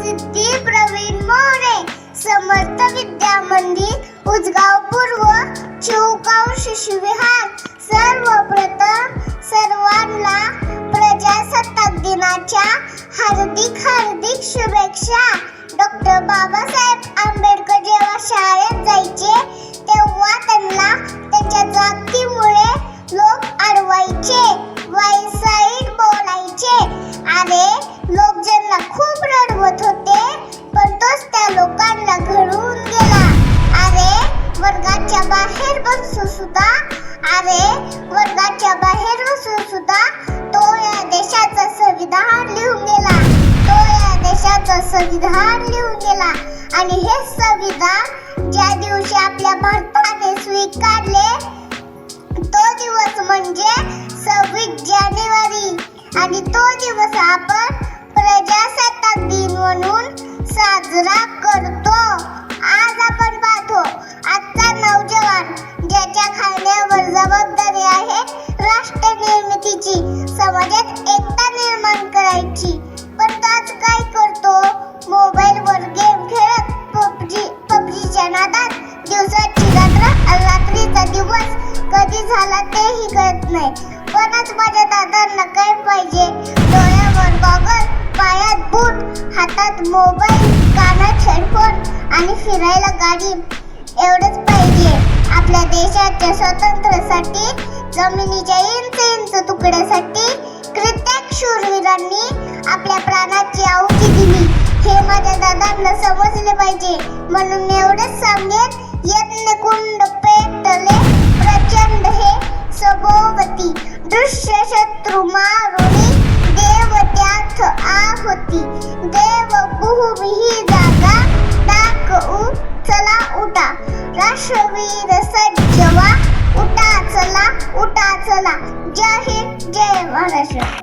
सिद्धी प्रवीण मोरे, समर्थ विद्या मंदिर उजगाव पूर्व, चिवगाव शिशुविहार. सर्वप्रथम सर्वांना प्रजासत्ताक दिनाच्या हार्दिक शुभेच्छा. डॉक्टर बाबासाहेब आंबेडकर जेव्हा शाळेत जायचे तेव्हा त्यांना त्यांच्या जातीमुळे लोक अडवायचे, वाईसाईड बोलायचे. अरे लोक ज्यांना खूप रडवत होते पण तोच त्या लोकांना घडवून गेला. वर्गाच्या बाहेर बसून सुद्धा तो या देशाचं संविधान लिहून गेला. आणि हे संविधान ज्या दिवशी आपल्या भारताने स्वीकारले तो दिवस म्हणजे 26 जानेवारी. आणि तो दिवस आपण प्रजासत्ताक दिन म्हणून साजरा करतो. आज आपण पाहतो आजचा नौजवान ज्याच्या खांद्यावर जबाबदारी आहे राष्ट्र निर्मितीची, समाजात एकता निर्माण करायची, पण तो आज काय करतो? मोबाईलवर गेम खेळत पबजीच्या नादात दिवसाची रात्रीचा दिवस कधी झाला तेही कळत नाही. पण आज माझ्या दादांना काय पाहिजे? डोळ्यावर गॉगल, पायात बूट, हातात मोबाईल, कानात हेडफोन आणि फिरायला गाडी, एवढंच पाहिजे. आपल्या देशाच्या स्वातंत्र्यासाठी, जमिनीच्या इंच तुकड्यासाठी कित्येक शूरवीरांनी आपल्या प्राणाची आहुती दिली. हे माझ्या दादांना समजले पाहिजे. म्हणून एवढंच सांगेन, यज्ञ कुंड पेटले प्रचंड हे सभोवती, दृश्य शत्रू मारुनी देव त्यात आहुती. देव भूमी जागा दाखवू चला उठा, राष्ट्रवीर सज्ज व्हा, उठा चला. जय हिंद, जय महाराष्ट्र.